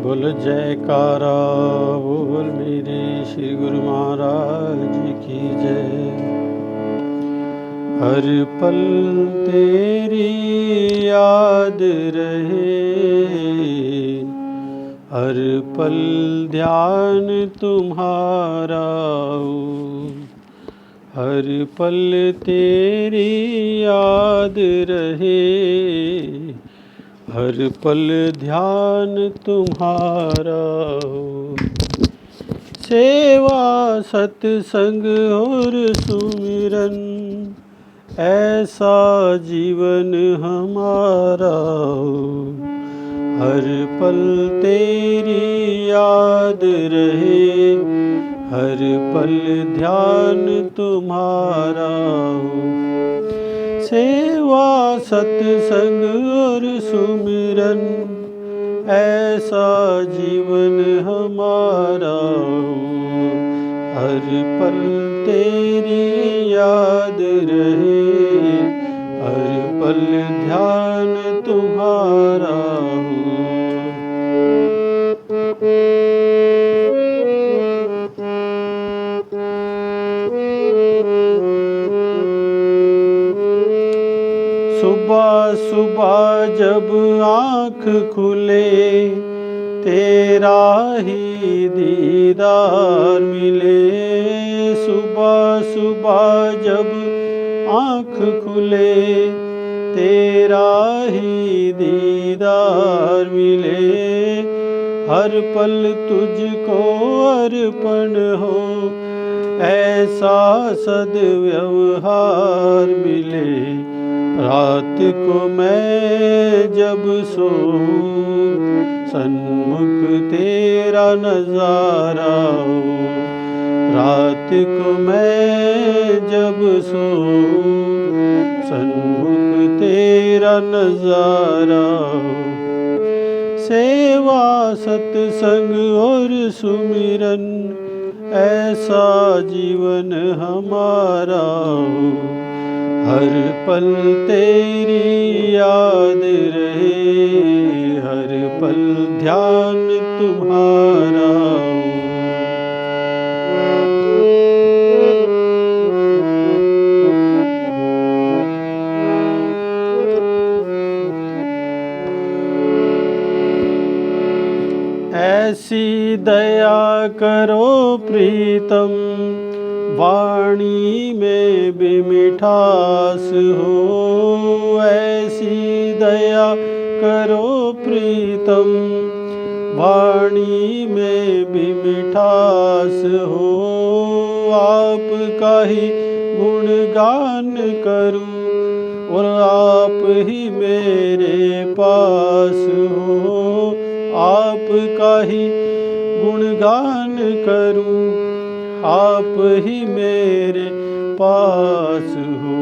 बोल जयकारा बोल मेरे श्री गुरु महाराज की जय। हर पल तेरी याद रहे, हर पल ध्यान तुम्हारा हो। हर पल तेरी याद रहे, हर पल ध्यान तुम्हारा हो। सेवा सत्संग और सुमिरन ऐसा जीवन हमारा हो। हर पल तेरी याद रहे, हर पल ध्यान तुम्हारा हो। सेवा सत्संग और सुमिरन ऐसा जीवन हमारा हो। हर पल तेरी याद रहे, हर पल ध्यान तुम्हारा हो। सुबह सुबह जब आँख खुले, तेरा ही दीदार मिले। सुबह सुबह जब आँख खुले, तेरा ही दीदार मिले। हर पल तुझको अर्पण हो, ऐसा सद्व्यवहार मिले। रात को मैं जब सोऊं, सन्मुख तेरा नजारा हो। रात को मैं जब सोऊं, सन्मुख तेरा नजारा हो। सेवा सत्संग और सुमिरन ऐसा जीवन हमारा हो। हर पल तेरी याद रहे, हर पल ध्यान तुम्हारा हो। ऐसी दया करो प्रीतम, वाणी में भी मिठास हो। ऐसी दया करो प्रीतम, वाणी में भी मिठास हो। आपका ही गुणगान करूं और आप ही मेरे पास हो। आपका ही गुणगान करूं, आप ही मेरे पास हो।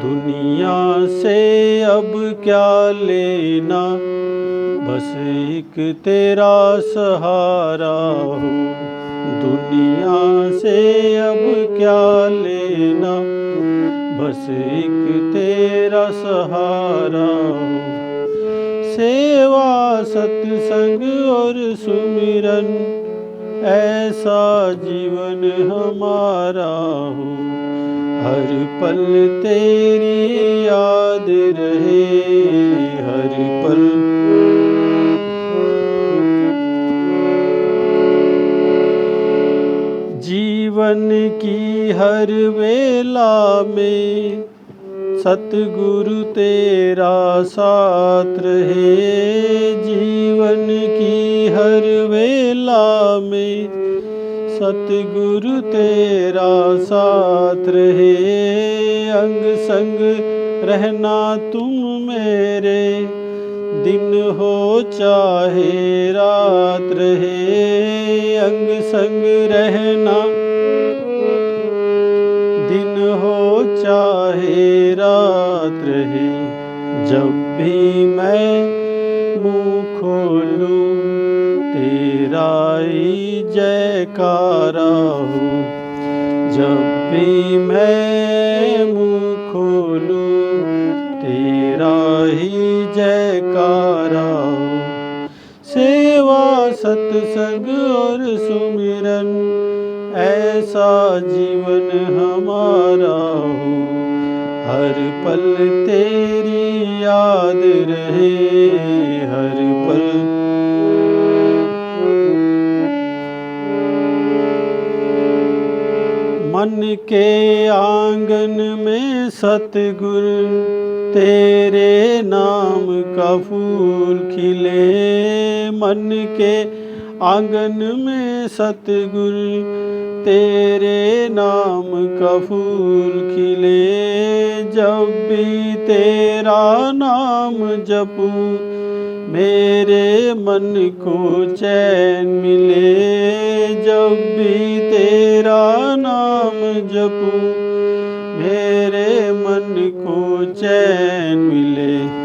दुनिया से अब क्या लेना, बस एक तेरा सहारा हो। दुनिया से अब क्या लेना, बस एक तेरा सहारा हो। सेवा सत्संग और सुमिरन ऐसा जीवन हमारा हो। हर पल तेरी याद रहे, हर पल जीवन की हर वेला में सतगुरु तेरा साथ रहे। जीवन की हर वेला में सतगुरु तेरा साथ रहे। अंग संग रहना तुम मेरे, दिन हो चाहे रात रहे। अंग संग रहना, दिन हो चाहे रात रहे। जब भी मैं मुँह खोलूं, तेरा ही जयकारा हो। जब भी मैं मुँह खोलूं, तेरा ही जयकारा हो। सेवा सत्संग और सुमिरन, ऐसा जीवन हमारा हो। हर पल तेरी याद रहे, हर पल मन के आंगन में सतगुरु तेरे नाम का फूल खिले। मन के आंगन में सतगुरु तेरे नाम का फूल खिले। जब भी तेरा नाम जपूं, मेरे मन को चैन मिले। जब भी तेरा नाम जपूं, मेरे मन को चैन मिले।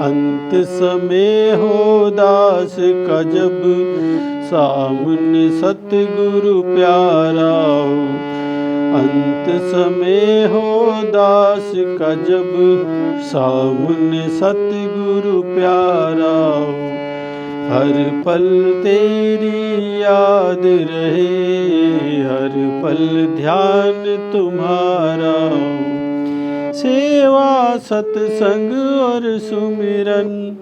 अंत समय हो दास का जब, सामने सतगुरु प्यारा हो। अंत समय हो दास का जब, सामने सतगुरु प्यारा हो। हर पल तेरी याद रहे, हर पल ध्यान तुम्हारा हो। सेवा सत्संग और सुमिरन,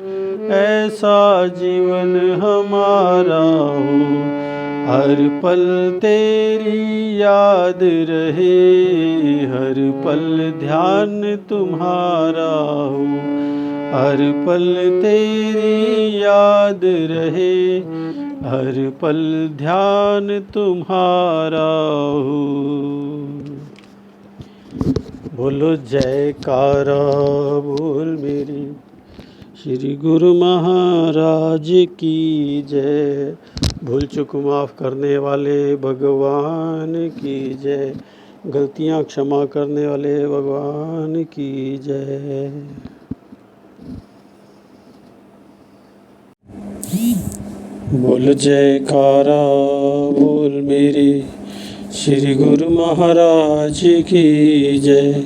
ऐसा जीवन हमारा हो। हर पल तेरी याद रहे, हर पल ध्यान तुम्हारा हो। हर पल तेरी याद रहे, हर पल ध्यान तुम्हारा हो। बोलो जयकारा बोल मेरी श्री गुरु महाराज की जय। भूल चूक माफ़ करने वाले भगवान की जय। गलतियाँ क्षमा करने वाले भगवान की जय। बोल जयकारा बोल मेरी श्री गुरु महाराज की जय।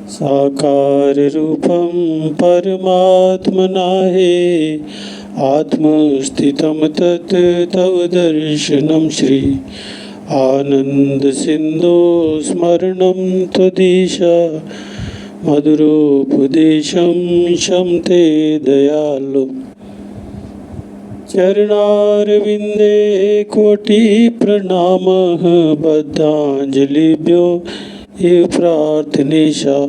साकार रूपम परमात्मनाहे, आत्मस्थितं तत् तव दर्शनं श्री। आनंद सिंधो स्मरणं त्वदीश, मधुरोपदेशं शं ते दयालो। चरणारविंदे कोटि प्रणामः, बद्धांजलिभ्यो ये प्रार्थनेशा।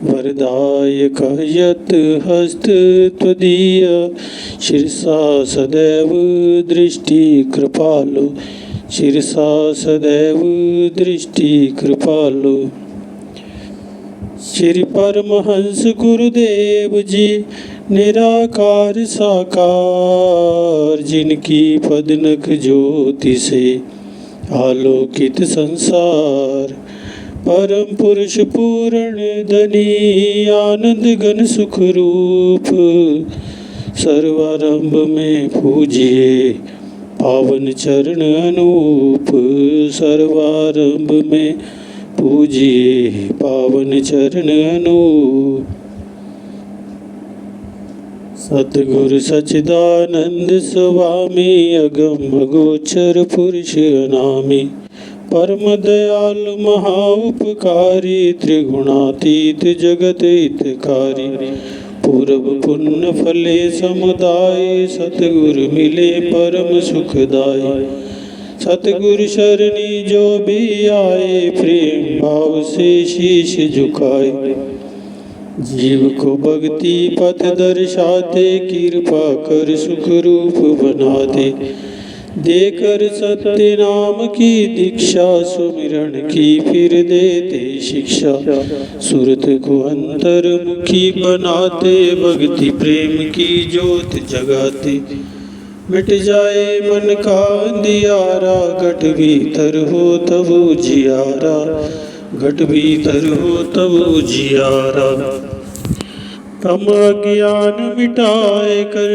वरदायक यत् हस्त त्वदीय, शिरसा सदैव दृष्टि कृपालो। शिरसा सदैव दृष्टि कृपालो। श्री परमहंस गुरुदेव जी निराकार साकार, जिनकी पदनक ज्योति से आलोकित संसार। परम पुरुष पूर्ण धनी आनंद घन सुख रूप, सर्वारंभ में पूजिए पावन चरण अनूप। सर्वारंभ में पूजिए पावन चरण अनूप। सतगुरु सच्चिदानंद स्वामी, अगम अगोचर पुरुष अनामी। परम दयाल महाउपकारी, त्रिगुणातीत जगत हितकारी। पूर्व पुण्य फले समुदाय, सतगुरु मिले परम सुखदाय। सतगुरु शरणी जो भी आए, प्रेम भाव से शीश झुकाए। जीव को भक्ति पथ दर्शाते, कृपा कर सुख रूप बनाते। देकर सत्य नाम की दीक्षा, सुमिरन की फिर देते शिक्षा। सुरत को अंतर्मुखी बनाते, भक्ति प्रेम की ज्योत जगाते। मिट जाए मन का अंधियारा, घट भीतर हो तब उजियारा। घट भीतर हो तब उजियारा। तम अज्ञान मिटाए कर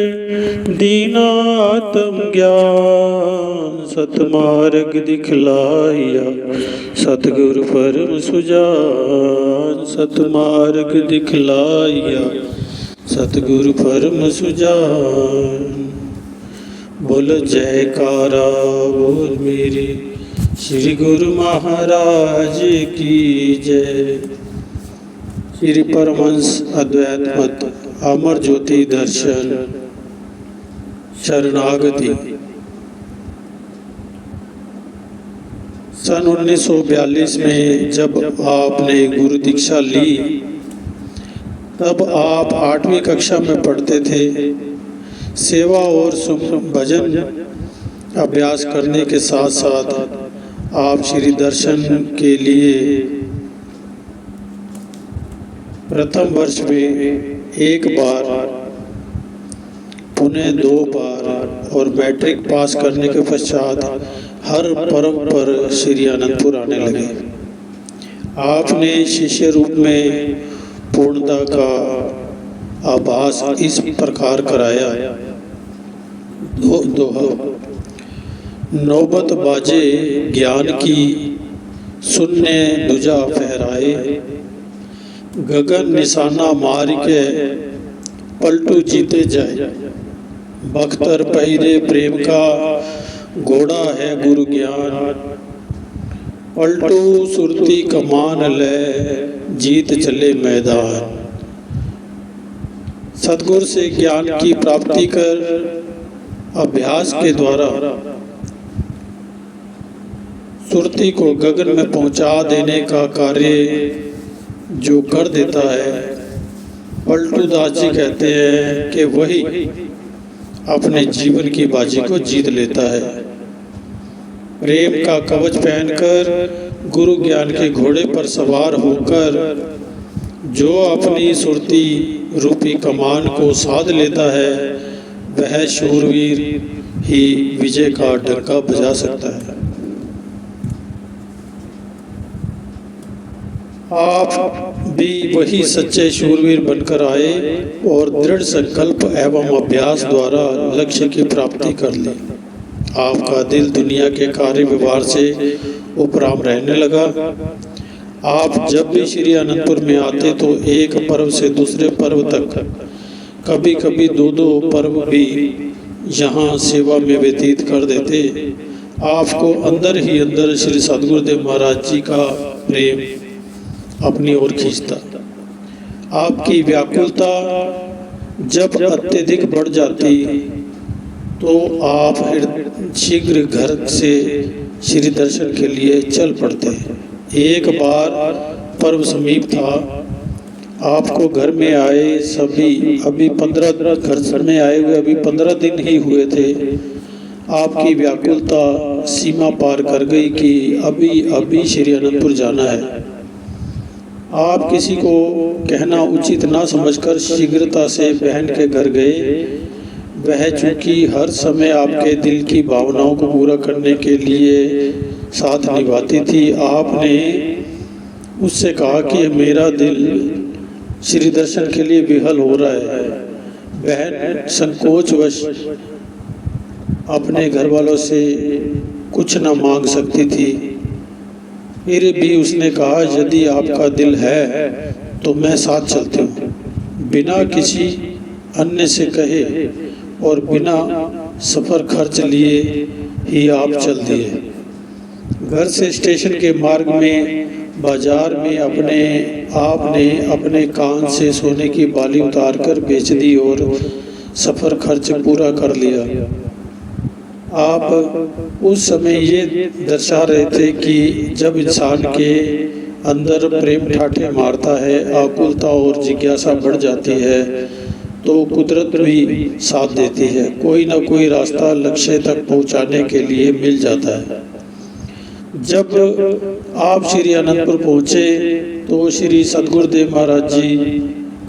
दीना आत्म ज्ञान। सतमार्ग दिखलाया सतगुरु परम सुजान। सतमार्ग दिखलाया सतगुरु परम सुजान। बोल जयकारा बोल मेरे श्री गुरु महाराज की जय। श्री परमहंस अद्वैत मत अमर ज्योति दर्शन शरणागति। सन 1942 में जब आपने गुरु दीक्षा ली तब आप 8वीं कक्षा में पढ़ते थे। सेवा और भजन अभ्यास करने के साथ साथ आप श्री दर्शन के लिए प्रथम वर्ष में 1 बार, पुनः 2 बार और मैट्रिक पास करने के पश्चात हर पर्व पर श्री अनंतपुर आने लगे। आपने शिष्य रूप में पूर्णता का आभास इस प्रकार कराया। दोहा नौबत बाजे ज्ञान की, सुनने दुजा फहराए, गगन निशाना मार के पलटू जीते जाए। बख्तर पहिरे प्रेम का, घोड़ा है गुरु ज्ञान, पलटू सुरती कमान ले, जीत चले मैदान। सतगुरु से ज्ञान की प्राप्ति कर अभ्यास के द्वारा सुरती को गगन में पहुंचा देने का कार्य जो कर देता है, पलटू दास जी कहते हैं कि वही अपने जीवन की बाजी को जीत लेता है। प्रेम का कवच पहनकर गुरु ज्ञान के घोड़े पर सवार होकर जो अपनी सुरती रूपी कमान को साध लेता है, वह शूरवीर ही विजय का डंका बजा सकता है। आप भी वही सच्चे शूरवीर बनकर आए और दृढ़ संकल्प एवं अभ्यास द्वारा लक्ष्य की प्राप्ति कर ली। आपका दिल दुनिया के कार्य व्यवहार से उपराम रहने लगा। आप जब भी श्री अनंतपुर में आते तो एक पर्व से दूसरे पर्व तक, कभी कभी 2-2 पर्व भी यहाँ सेवा में व्यतीत कर देते। आपको अंदर ही अंदर श्री सद्गुरुदेव महाराज जी का प्रेम अपनी ओर खींचता। आपकी व्याकुलता जब अत्यधिक बढ़ जाती तो आप शीघ्र घर से श्री दर्शन के लिए चल पड़ते। एक बार पर्व समीप था, आपको घर में आए अभी 15 घर में आए हुए अभी 15 दिन ही हुए थे। आपकी व्याकुलता सीमा पार कर गई कि अभी श्री अनंतपुर जाना है। आप किसी को कहना उचित ना समझकर शीघ्रता से बहन के घर गए। वह चूंकि हर समय आपके दिल की भावनाओं को पूरा करने के लिए साथ निभाती थी, आपने उससे कहा कि मेरा दिल श्री दर्शन के लिए विहल हो रहा है। बहन संकोचवश अपने घर वालों से कुछ न मांग सकती थी। फिर भी उसने कहा, यदि आपका दिल है तो मैं साथ चलती हूँ। बिना किसी अन्य से कहे और बिना सफ़र खर्च लिए ही आप चल दिए। घर से स्टेशन के मार्ग में बाजार में आपने अपने कान से सोने की बाली उतार कर बेच दी और सफ़र खर्च पूरा कर लिया। आप उस समय ये दर्शा रहे थे कि जब इंसान के अंदर प्रेम ठाठे मारता है, आकुलता और जिज्ञासा बढ़ जाती है, तो कुदरत भी साथ देती है। कोई ना कोई रास्ता लक्ष्य तक पहुंचाने के लिए मिल जाता है। जब आप श्री अनंतपुर पहुँचे तो श्री सद्गुरुदेव महाराज जी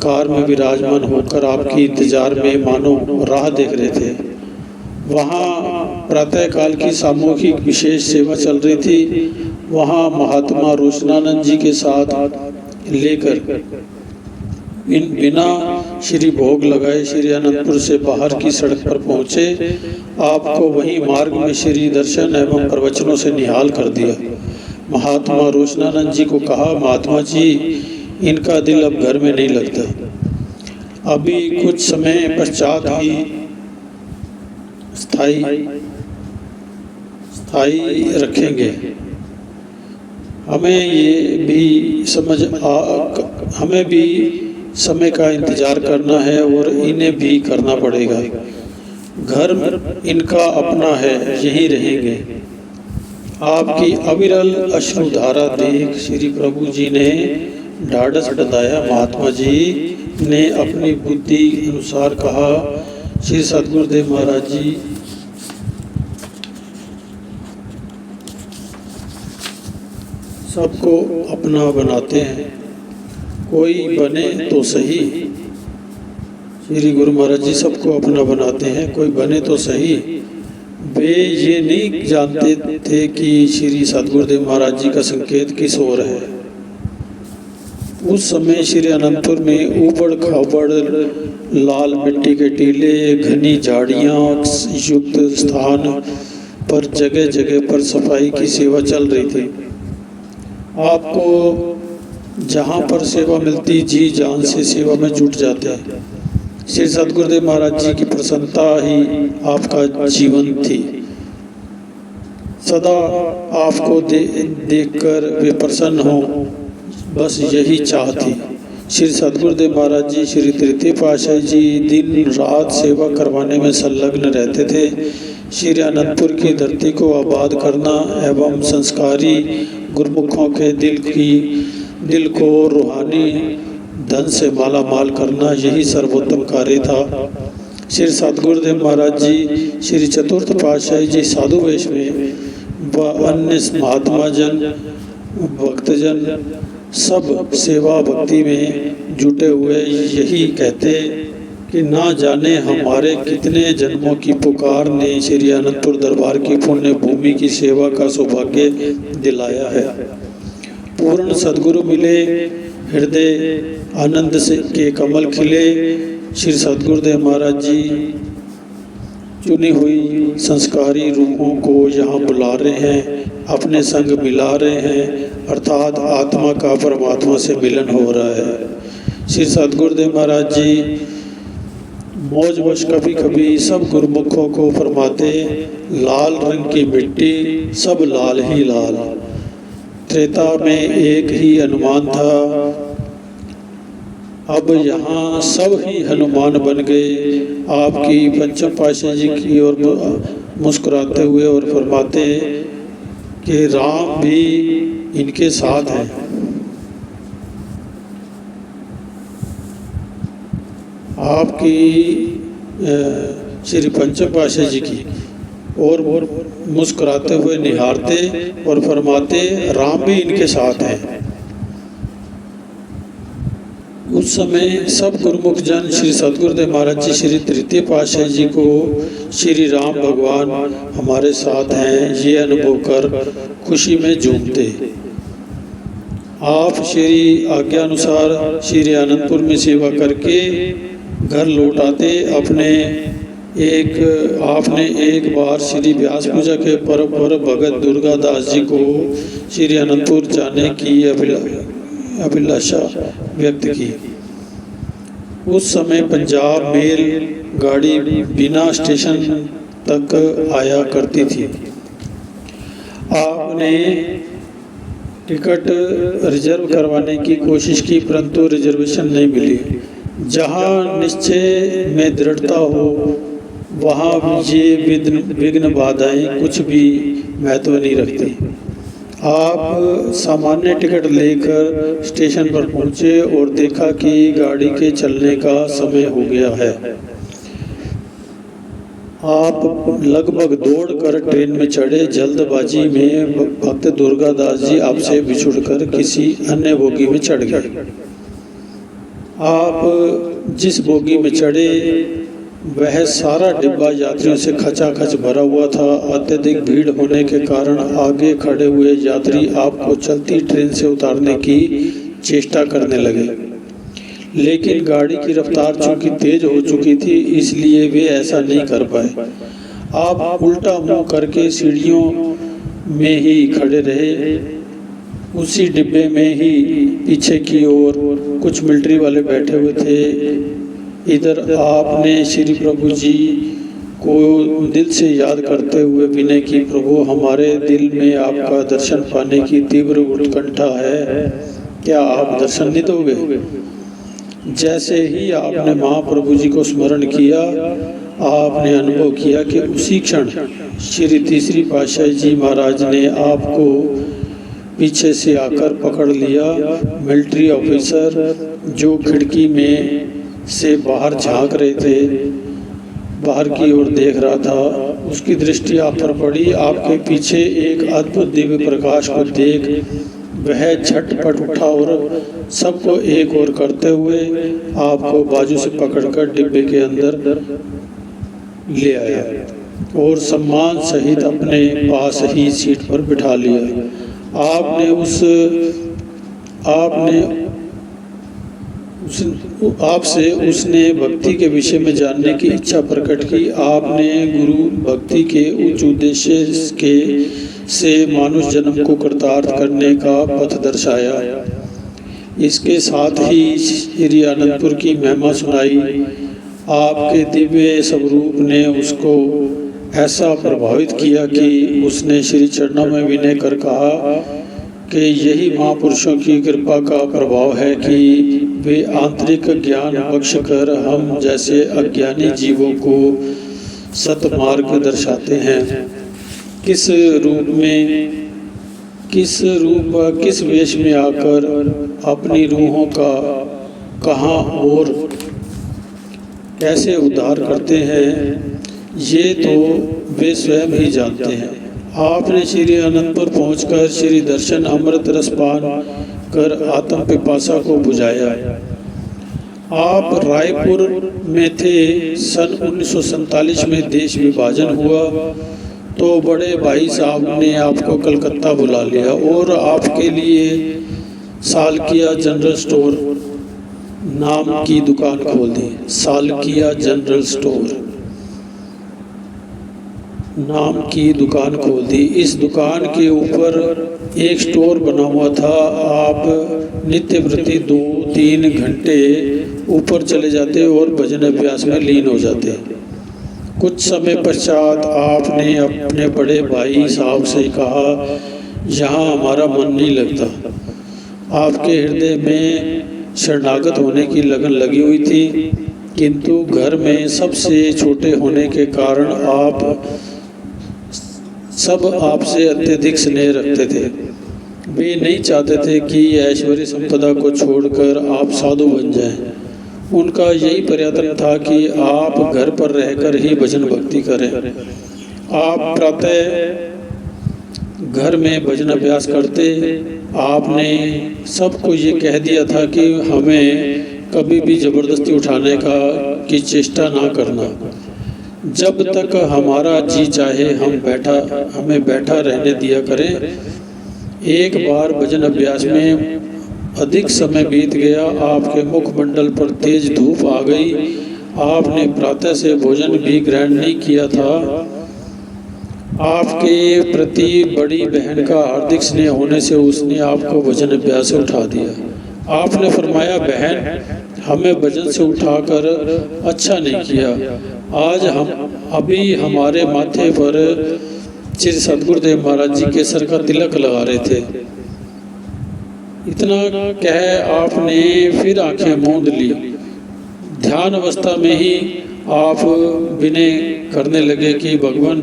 कार में विराजमान होकर आपकी इंतजार में मानो राह देख रहे थे। वहाँ प्रातःकाल की सामूहिक विशेष सेवा चल रही थी। वहाँ महात्मा रोशनानंद जी के साथ लेकर बिना श्री भोग लगाए श्री अनंतपुर से बाहर की सड़क पर पहुँचे। आपको वहीं मार्ग में श्री दर्शन एवं प्रवचनों से निहाल कर दिया। महात्मा रोशनानंद जी को कहा, महात्मा जी इनका दिल अब घर में नहीं लगता। अभी कुछ समय पश्चात ही स्थायी रखेंगे। हमें भी समय का इंतज़ार करना है और इन्हें भी करना पड़ेगा। घर इनका अपना है, यहीं रहेंगे। आपकी अविरल अश्रुधारा देख श्री प्रभु जी ने ढाढ़स बंधाया। महात्मा जी ने अपनी बुद्धि अनुसार कहा, श्री सद्गुरुदेव महाराज जी सबको अपना बनाते हैं, कोई बने तो सही। श्री गुरु महाराज जी सबको अपना बनाते हैं, कोई बने तो सही। वे ये नहीं जानते थे कि श्री सद्गुरुदेव महाराज जी का संकेत किस ओर है। उस समय श्री अनंतपुर में ऊबड़ खाबड़ लाल मिट्टी के टीले, घनी झाड़ियाँ युक्त स्थान पर जगह जगह पर सफाई की सेवा चल रही थी। आपको जहाँ पर सेवा मिलती जी जान से सेवा में जुट जाते हैं। श्री सद्गुरुदेव महाराज जी की प्रसन्नता ही आपका जीवन थी। सदा आपको देखकर वे प्रसन्न हों, बस यही चाह थी। श्री सद्गुरुदेव महाराज जी श्री तृतीय पातशाही जी दिन रात सेवा करवाने में संलग्न रहते थे। श्री अनंतपुर की धरती को आबाद करना एवं संस्कारी गुरुमुखों के दिल को रूहानी धन से माला माल करना, यही सर्वोत्तम कार्य था। श्री सद्गुरुदेव महाराज जी श्री चतुर्थ पातशाही जी साधु वेश में व अन्य महात्मा जन भक्तजन सब सेवा भक्ति में जुटे हुए यही कहते कि ना जाने हमारे कितने जन्मों की पुकार ने श्री अनंतपुर दरबार की पुण्य भूमि की सेवा का सौभाग्य दिलाया है। पूर्ण सद्गुरु मिले, हृदय आनंद से के कमल खिले। श्री सद्गुरुदेव महाराज जी चुनी हुई संस्कारी रूहों को यहाँ बुला रहे हैं, अपने संग मिला रहे हैं, अर्थात आत्मा का परमात्मा से मिलन हो रहा है। श्री सद्गुरुदेव महाराज जी मौजवश कभी कभी सब गुरुमुखों को फरमाते, लाल रंग की मिट्टी सब लाल ही लाल। त्रेता में एक ही हनुमान था, अब यहाँ सब ही हनुमान बन गए। आपकी पंचम पातशाही जी की ओर मुस्कुराते हुए और फरमाते कि राम भी इनके साथ हैं। आपकी श्री पंचम पातशाही जी की और मुस्कुराते हुए निहारते और फरमाते, राम भी इनके साथ हैं। उस समय सब गुरुमुख जन श्री सद्गुरुदेव महाराज जी श्री तृतीय पातशाही जी को श्री राम भगवान हमारे साथ हैं ये अनुभव कर खुशी में झूमते। आप श्री आज्ञा अनुसार श्री अनंतपुर में सेवा करके घर लौट आते। आपने एक बार श्री व्यास पूजा के पर्व पर भगत दुर्गा दास जी को श्री अनंतपुर जाने की अभिलाषा व्यक्त की। उस समय पंजाब मेल गाड़ी बिना स्टेशन तक आया करती थी। आपने टिकट रिजर्व करवाने की कोशिश की, परंतु रिजर्वेशन नहीं मिली। जहाँ निश्चय में दृढ़ता हो वहाँ ये विघ्न बाधाएं कुछ भी महत्व नहीं रखती। आप सामान्य टिकट लेकर स्टेशन पर पहुँचे और देखा कि गाड़ी के चलने का समय हो गया है। आप लगभग दौड़कर ट्रेन में चढ़े। जल्दबाजी में भक्त दुर्गा दास जी आपसे बिछुड़कर किसी अन्य बोगी में चढ़ गए। आप जिस बोगी में चढ़े वह सारा डिब्बा यात्रियों से खचाखच भरा हुआ था। अत्यधिक भीड़ होने के कारण आगे खड़े हुए यात्री आपको चलती ट्रेन से उतारने की चेष्टा करने लगे, लेकिन गाड़ी की रफ्तार चूंकि तेज हो चुकी थी इसलिए वे ऐसा नहीं कर पाए। आप उल्टा मुंह करके सीढ़ियों में ही खड़े रहे। उसी डिब्बे में ही पीछे की ओर कुछ मिलिट्री वाले बैठे हुए थे। इधर आपने श्री प्रभु जी को दिल से याद करते हुए विनय की, प्रभु हमारे दिल में आपका दर्शन पाने की तीव्र उत्कंठा है, क्या आप दर्शन नहीं दोगे? जैसे ही आपने महाप्रभु जी को स्मरण किया, आपने अनुभव किया कि उसी क्षण श्री तीसरी पातशाही जी महाराज ने आपको पीछे से आकर पकड़ लिया। मिलिट्री ऑफिसर जो खिड़की में से बाहर झांक रहे थे, बाहर की ओर देख रहा था, उसकी दृष्टि आप पर पड़ी। आपके पीछे एक अद्भुत दिव्य प्रकाश को देख वह झटपट उठा और सबको एक ओर करते हुए आपको बाजू से पकड़कर डिब्बे के अंदर ले आया और सम्मान सहित अपने पास ही सीट पर बिठा लिया। आपसे उसने भक्ति के विषय में जानने की इच्छा प्रकट की। आपने गुरु भक्ति के उच्च उद्देश्य के से मानुष जन्म को कृतार्थ करने का पथ दर्शाया। इसके साथ ही श्री आनंदपुर की महिमा सुनाई। आपके दिव्य स्वरूप ने उसको ऐसा प्रभावित किया कि उसने श्री चरणों में विनय कर कहा कि यही महापुरुषों की कृपा का प्रभाव है कि वे आंतरिक ज्ञान बख्श कर हम जैसे अज्ञानी जीवों को सतमार्ग दर्शाते हैं। किस वेश में आकर अपनी रूहों का कहाँ और कैसे उद्धार करते हैं, ये तो वे स्वयं ही जानते हैं। आपने श्री अनंतपुर पहुंचकर श्री दर्शन अमृत रस पान कर आत्म पिपासा को बुझाया। आप रायपुर में थे। सन 1947 में देश विभाजन हुआ तो बड़े भाई साहब ने आपको कलकत्ता बुला लिया और आपके लिए सालकिया जनरल स्टोर नाम की दुकान खोल दी। सालकिया जनरल स्टोर नाम की दुकान खोल दी। इस दुकान के ऊपर एक स्टोर बना हुआ था। आप नित्य प्रति 2-3 घंटे ऊपर चले जाते और भजन अभ्यास में लीन हो जाते। कुछ समय पश्चात आपने अपने बड़े भाई साहब से कहा, यहाँ हमारा मन नहीं लगता। आपके हृदय में शरणागत होने की लगन लगी हुई थी, किंतु घर में सबसे छोटे होने के कारण सब आपसे अत्यधिक स्नेह रखते थे। वे नहीं चाहते थे कि ऐश्वर्य संपदा को छोड़कर आप साधु बन जाएं। उनका यही प्रयत्न था कि आप घर पर रहकर ही भजन भक्ति करें। आप प्रातः घर में भजन अभ्यास करते। आपने सबको ये कह दिया था कि हमें कभी भी जबरदस्ती उठाने की चेष्टा ना करना। जब तक हमारा जी चाहे हमें बैठा रहने दिया करें। एक बार भजन अभ्यास में अधिक समय बीत गया। आपके मुखमंडल पर तेज धूप आ गई। आपने प्रातः से भोजन भी ग्रहण नहीं किया था। आपके प्रति बड़ी बहन का हार्दिक स्नेह होने से उसने आपको भजन अभ्यास से उठा दिया। आपने फरमाया, बहन हमें भजन से उठाकर अच्छा नहीं किया। आज अभी हमारे माथे पर श्री सदगुरुदेव महाराज जी के सर का तिलक लगा रहे थे। इतना कह आपने फिर आंखें मूंद ली। ध्यान अवस्था में ही आप विनय करने लगे कि भगवान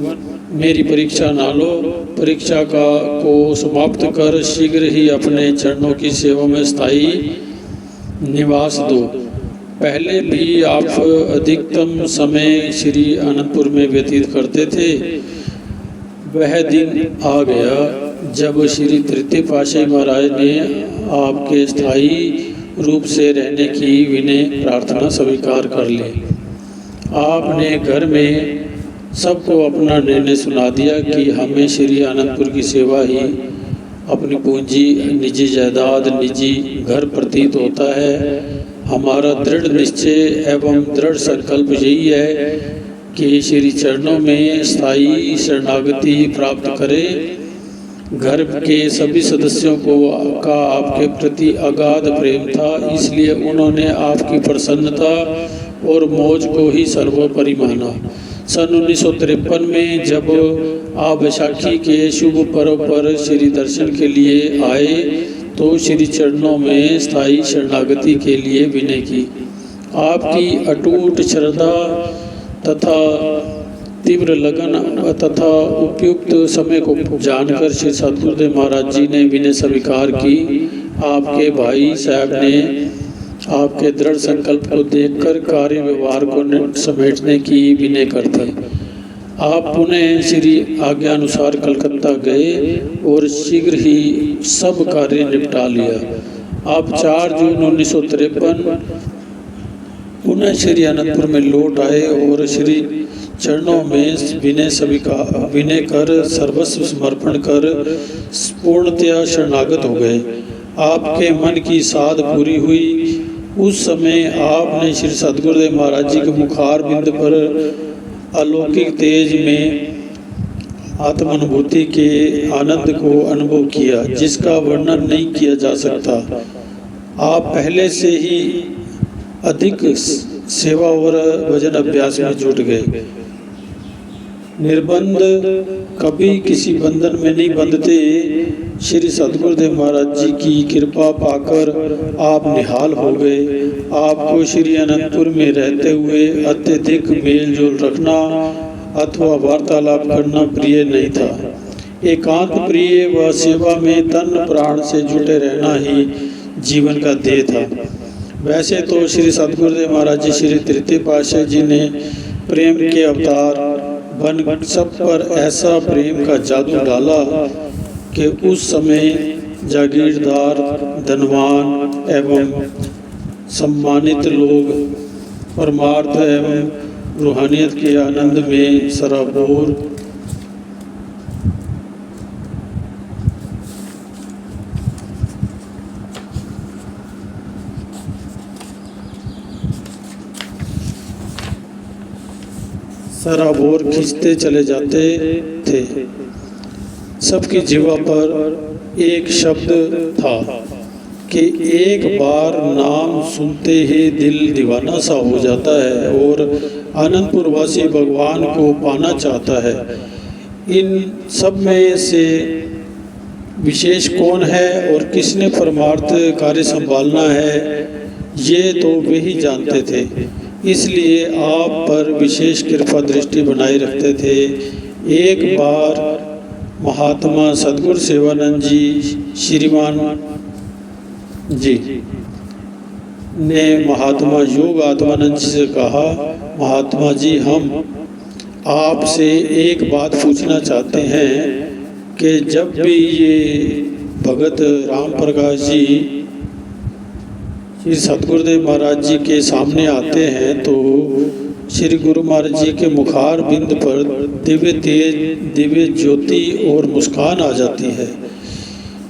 मेरी परीक्षा ना लो, परीक्षा को समाप्त कर शीघ्र ही अपने चरणों की सेवा में स्थायी निवास दो। पहले भी आप अधिकतम समय श्री अनंतपुर में व्यतीत करते थे। वह दिन आ गया जब श्री तृतीय पातशाही महाराज ने आपके स्थायी रूप से रहने की विनय प्रार्थना स्वीकार कर ली। आपने घर में सबको अपना निर्णय सुना दिया कि हमें श्री आनंदपुर की सेवा ही अपनी पूंजी, निजी जायदाद, निजी घर प्रतीत होता है। हमारा दृढ़ निश्चय एवं दृढ़ संकल्प यही है कि श्री चरणों में स्थायी शरणागति प्राप्त करें। घर के सभी सदस्यों का आपके प्रति अगाध प्रेम था, इसलिए उन्होंने आपकी प्रसन्नता और मौज को ही सर्वोपरि माना। सन 1953 में जब आप बैसाखी के शुभ पर्व पर श्री दर्शन के लिए आए तो श्री चरणों में स्थायी शरणागति के लिए विनय की। आपकी अटूट श्रद्धा तथा तीव्र लगन तथा उपयुक्त समय को जानकर श्री सद्गुरुदेव महाराज जी ने विनय स्वीकार की। आपके भाई साहब ने आपके दृढ़ संकल्प को देखकर कार्य व्यवहार को समेटने की विनय करते। आप पुनः श्री आज्ञा अनुसार कलकत्ता गए और शीघ्र ही सब कार्य निपटा लिया। आप 4 जून 1953 पुनः श्री अनंतपुर में लौट आए और श्री चरणों में विनय कर सर्वस्व समर्पण कर पूर्णतया शरणागत हो गए। आपके मन की साध पूरी हुई। उस समय आपने श्री सद्गुरुदेव महाराज जी के मुखार बिंद पर अलौकिक तेज में आत्मानुभूति के आनंद को अनुभव किया, जिसका वर्णन नहीं किया जा सकता। आप पहले से ही अधिक सेवा और भजन अभ्यास में जुट गए। निर्बंध कभी किसी बंधन में नहीं बंधते। श्री सद्गुरुदेव महाराज जी की कृपा पाकर आप निहाल हो गए। आपको श्री अनंतपुर में रहते हुए अत्यधिक मेल जोल रखना अथवा वार्तालाप करना प्रिय नहीं था। एकांत प्रिय व सेवा में तन प्राण से जुटे रहना ही जीवन का ध्येय था। वैसे तो श्री सद्गुरुदेव महाराज जी श्री तृतीय पातशाह जी ने प्रेम के अवतार बन सब पर ऐसा प्रेम का जादू डाला कि उस समय जागीरदार, धनवान एवं सम्मानित लोग परमार्थ एवं रूहानियत के आनंद में सराबोर खींचते चले जाते थे। सबकी जीवा पर एक शब्द था कि एक बार नाम सुनते ही दिल दीवाना सा हो जाता है और आनंदपुर वासी भगवान को पाना चाहता है। इन सब में से विशेष कौन है और किसने परमार्थ कार्य संभालना है, ये तो वे ही जानते थे। इसलिए आप पर विशेष कृपा दृष्टि बनाए रखते थे। एक बार महात्मा सद्गुरु सेवानंद जी श्रीमान जी ने महात्मा योग आत्मानंद जी से कहा, महात्मा जी हम आपसे एक बात पूछना चाहते हैं कि जब भी ये भगत राम प्रकाश जी श्री सद्गुरुदेव महाराज जी के सामने आते हैं तो श्री गुरु महाराज जी के मुखार बिंद पर दिव्य तेज, दिव्य ज्योति और मुस्कान आ जाती है।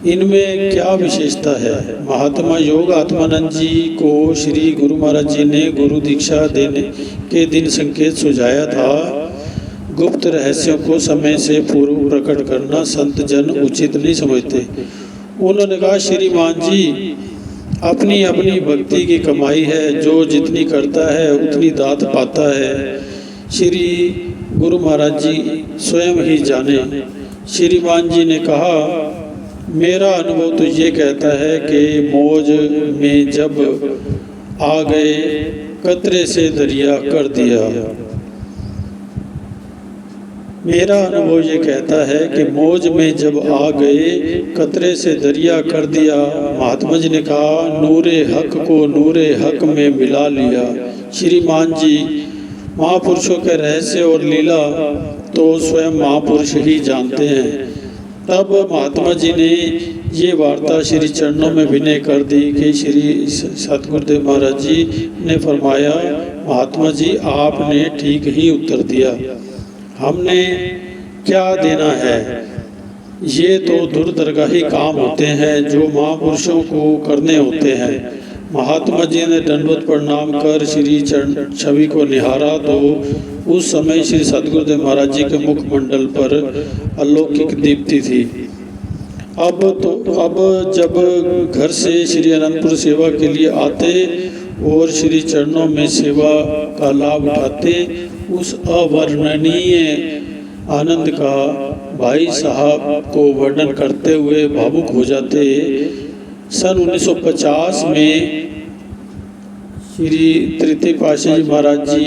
इनमें क्या विशेषता है? महात्मा योग आत्मानंद जी को श्री गुरु महाराज जी ने गुरु दीक्षा देने के दिन संकेत सुझाया था। गुप्त रहस्यों को समय से पूर्व प्रकट करना संत जन उचित नहीं समझते। उन्होंने कहा, श्रीमान जी अपनी अपनी भक्ति की कमाई है, जो जितनी करता है उतनी दात पाता है। श्री गुरु महाराज जी स्वयं ही जाने। श्रीमान जी ने कहा, मेरा अनुभव तो ये कहता है कि मौज में जब आ गए कतरे से दरिया कर दिया। मेरा अनुभव ये कहता है कि मौज में जब आ गए कतरे से दरिया कर दिया। महात्मा जी ने कहा, नूरे हक को नूरे हक में मिला लिया। श्रीमान जी महापुरुषों के रहस्य और लीला तो स्वयं महापुरुष ही जानते हैं। तब महात्मा जी ने ये वार्ता श्री चरणों में विनय कर दी कि श्री सद्गुरुदेव महाराज जी ने फरमाया, महात्मा जी आपने ठीक ही उत्तर दिया। हमने क्या देना है? ये तो दुर्दरगाही काम होते हैं जो महापुरुषों को करने होते हैं। महात्मा जी ने दंडवत प्रणाम कर श्री चरण छवि को निहारा तो उस समय श्री सद्गुरुदेव महाराज जी के मुखमंडल पर अलौकिक दीप्ति थी। अब जब घर से श्री अनंतपुर सेवा के लिए आते और श्री चरणों में सेवा का लाभ उठाते उस अवर्णनीय आनंद का भाई साहब को वर्णन करते हुए भावुक हो जाते। सन 1950 में श्री तृतीय पातशाह जी महाराज जी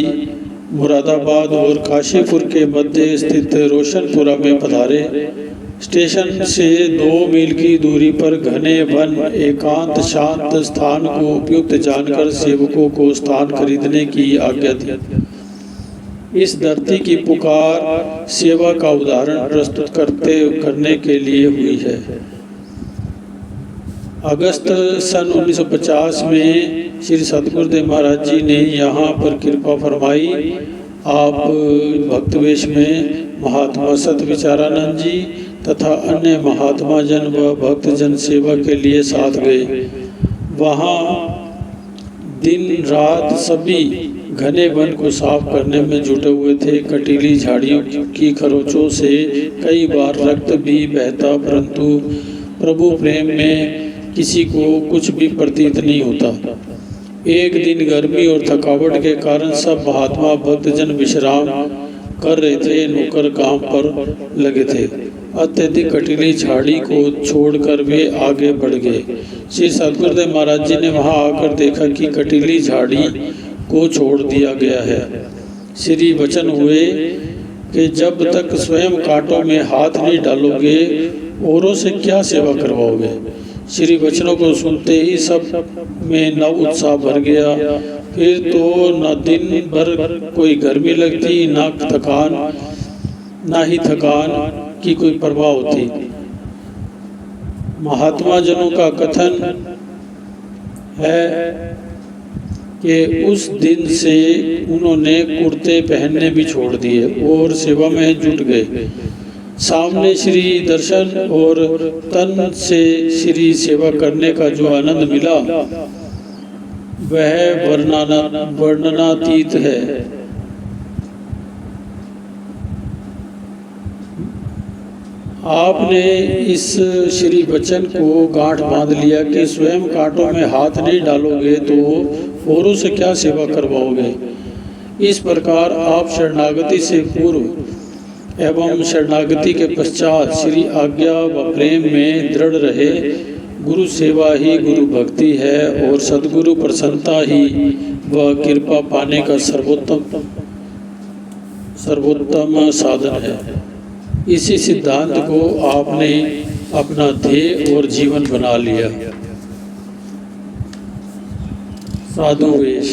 मुरादाबाद और काशीपुर के मध्य स्थित रोशनपुरा में पधारे। स्टेशन से 2 मील की दूरी पर घने वन एकांत शांत स्थान को उपयुक्त जानकर सेवकों को स्थान खरीदने की आज्ञा दी। इस धरती की पुकार सेवा का उदाहरण प्रस्तुत करने के लिए हुई है। अगस्त सन 1950 में श्री सतगुरुदेव महाराज जी ने यहाँ पर कृपा फरमाई। आप भक्तवेश में महात्मा सत विचारानंद जी तथा अन्य महात्मा जन व भक्त जन सेवा के लिए साथ गए। वहाँ दिन रात सभी घने वन को साफ करने में जुटे हुए थे। कटीली झाड़ियों की खरोचों से कई बार रक्त भी बहता, परंतु प्रभु प्रेम में किसी को कुछ भी प्रतीत नहीं होता। एक दिन गर्मी और थकावट के कारण सब महात्मा भक्तजन विश्राम कर रहे थे, नौकर काम पर लगे थे। अत्यधिक कटीली झाड़ी को छोड़कर वे आगे बढ़ गए। श्री सतगुरुदेव महाराज जी ने वहां आकर देखा कि कटीली झाड़ी को छोड़ दिया गया है। श्री वचन हुए कि जब तक स्वयं कांटों में हाथ नहीं डालोगे औरों से क्या सेवा करवाओगे। श्री वचनों को सुनते ही सब में नव उत्साह भर गया। फिर तो न दिन भर कोई गर्मी लगती, ना ही थकान की कोई परवाह होती। महात्मा जनों का कथन है कि उस दिन से उन्होंने कुर्ते पहनने भी छोड़ दिए और सेवा में जुट गए। सामने श्री दर्शन और तन से श्री सेवा करने का जो आनंद मिला वह वर्णनातीत है। आपने इस श्री वचन को गांठ बांध लिया कि स्वयं कांटों में हाथ नहीं डालोगे तो औरों से क्या सेवा करवाओगे। इस प्रकार आप शरणागति से पूर्व एवं शरणागति के पश्चात श्री आज्ञा व प्रेम में दृढ़ रहे। गुरु सेवा ही गुरु भक्ति है और सद्गुरु प्रसन्नता ही व कृपा पाने का सर्वोत्तम साधन है। इसी सिद्धांत को आपने अपना ध्येय और जीवन बना लिया। साधु वेश।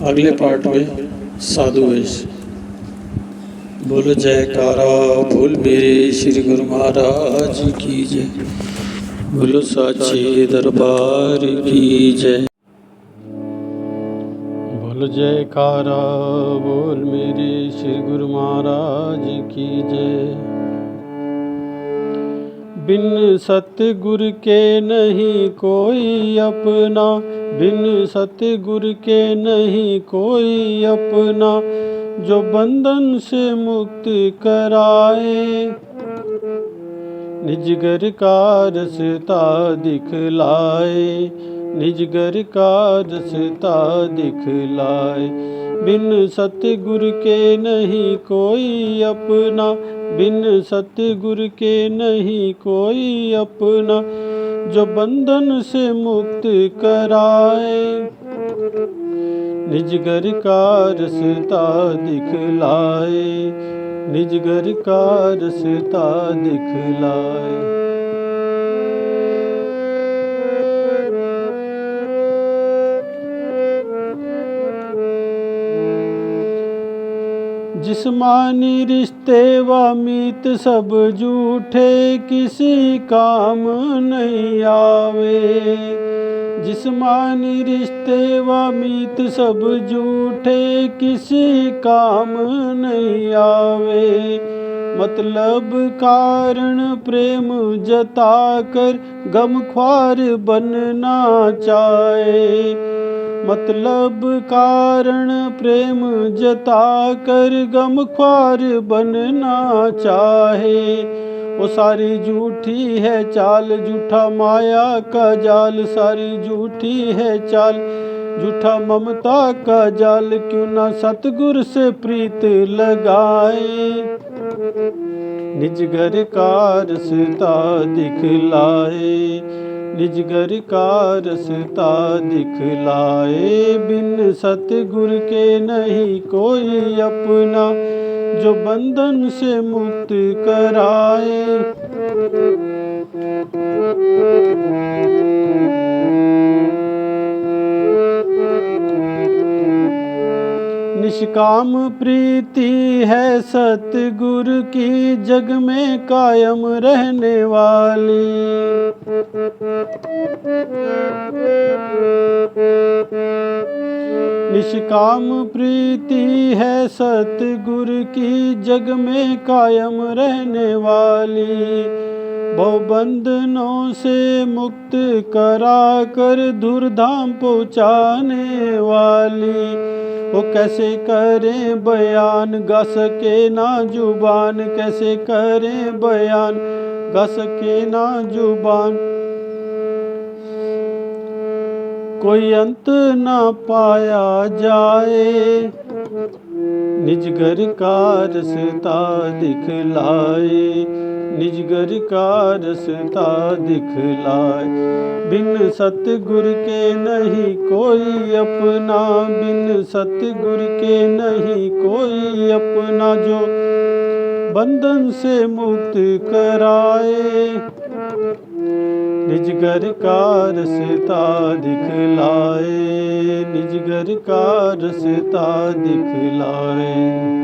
अगले पार्ट में साधु वेश। बोलो जयकारा बोल मेरे श्री गुरु महाराज की जय। बोलो साचे दरबार की जय। बोलो जयकारा बोल मेरे श्री गुरु महाराज की जय। बिन सतगुर के नहीं कोई अपना, बिन सतगुर के नहीं कोई अपना, जो बंधन से मुक्त कराए। निजगर का रसता दिखलाए, निजगर का रसता दिखलाए। बिन सतगुर के नहीं कोई अपना, बिन सतगुर के नहीं कोई अपना, जो बंधन से मुक्त कराए। निजगर का रसता दिखलाए, निजगर का रसता दिखलाए। जिस्मानी रिश्ते व मीत सब झूठे, किसी काम नहीं आवे। जिस्मानी रिश्ते व मीत सब झूठे, किसी काम नहीं आवे। मतलब कारण प्रेम जता कर गमख्वार बनना चाहे। मतलब कारण प्रेम जता कर गमख्वार बनना चाहे। वो सारी झूठी है चाल, झूठा माया का जाल, सारी झूठी है चाल, झूठा ममता का जाल, क्यों ना सतगुर से प्रीत लगाए। निज घर का रसता दिखलाए, निज घर का रसता दिखलाए। बिन सतगुर के नहीं कोई अपना, जो बंधन से मुक्त कराए। निष्काम प्रीति है सतगुरु की, जग में कायम रहने वाली। निष्काम प्रीति है सतगुरु की, जग में कायम रहने वाली। भवबंधनों से मुक्त करा कर धूर्धाम पहुँचाने वाली। वो कैसे करें बयान, गा सके ना जुबान, कैसे करें बयान, गा सके ना जुबान। कोई अंत ना पाया जाए, निज घर का रसता दिखलाए, निज घर का रसता दिखलाए। बिन सतगुर के नहीं कोई अपना, बिन सतगुर के नहीं कोई अपना, जो बंधन से मुक्त कराए। निज घर का रसता दिखलाए, निज घर का रसता दिखलाए।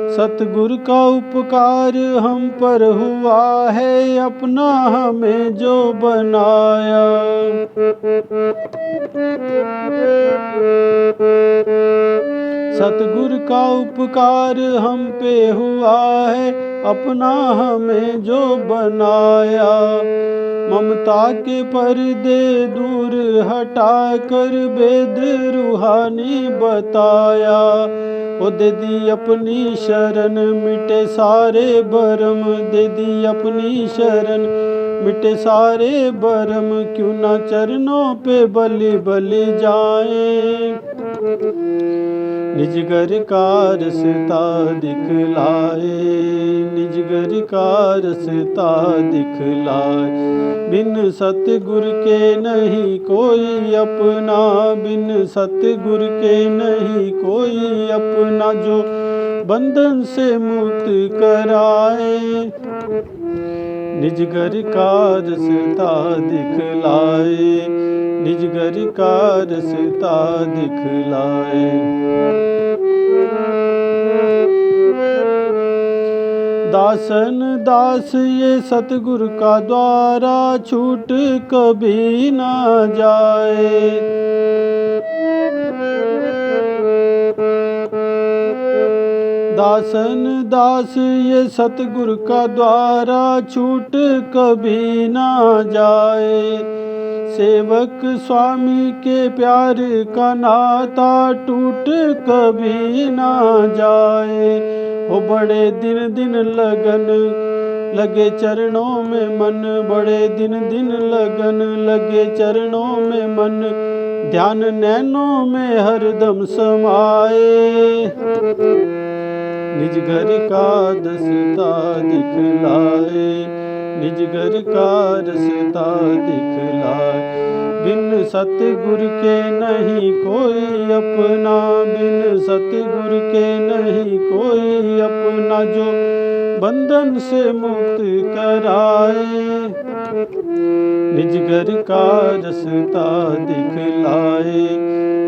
सतगुर का उपकार हम पर हुआ है, अपना हमें जो बनाया। सतगुर का उपकार हम पे हुआ है, अपना हमें जो बनाया। ममता के पर्दे दूर हटा कर वेद रूहानी बताया। ओ दे दी अपनी शरण मिटे सारे भरम, दे दी अपनी शरण मिटे सारे भरम, क्यों ना चरणों पे बलि बलि जाए। निज घर का रसता दिखलाए, निज घर का रसता दिखलाए। बिन सतगुर के नहीं कोई अपना, बिन सतगुर के नहीं कोई अपना, जो बंधन से मुक्त कराए। निज घर का रसता दिखलाए, निज घर का रसता दिखलाए। दासन दास ये सतगुर का द्वारा, छूट कभी ना जाए। दासन दास ये सतगुर का द्वारा, छूट कभी ना जाए। सेवक स्वामी के प्यार का नाता, टूट कभी ना जाए। हो बड़े दिन दिन लगन लगे चरणों में मन, बड़े दिन दिन लगन लगे चरणों में मन, ध्यान नैनों में हरदम समाए। निज घर का रसता दिखलाए, निज घर का रसता दिखलाए। बिन सतगुर के नहीं कोई अपना, बिन सतगुर के नहीं कोई अपना, जो बंधन से मुक्त कराए। निज घर का रसता दिखलाए,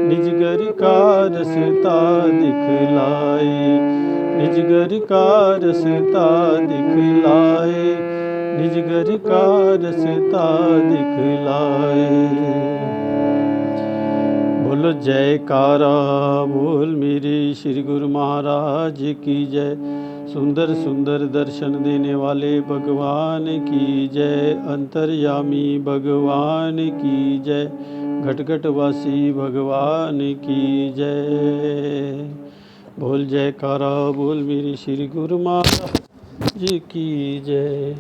निज घर का रसता दिखलाए, निज घर का रसता दिखलाए, निज घर का रसता दिखलाए। बोल बोल जयकारा बोल मेरे श्री गुरु महाराज की जय। सुंदर सुंदर दर्शन देने वाले भगवान की जय। अंतर्यामी भगवान की जय। घट घट वासी भगवान की जय। बोल जयकारा बोल मेरे श्री गुरु महाराज की जय।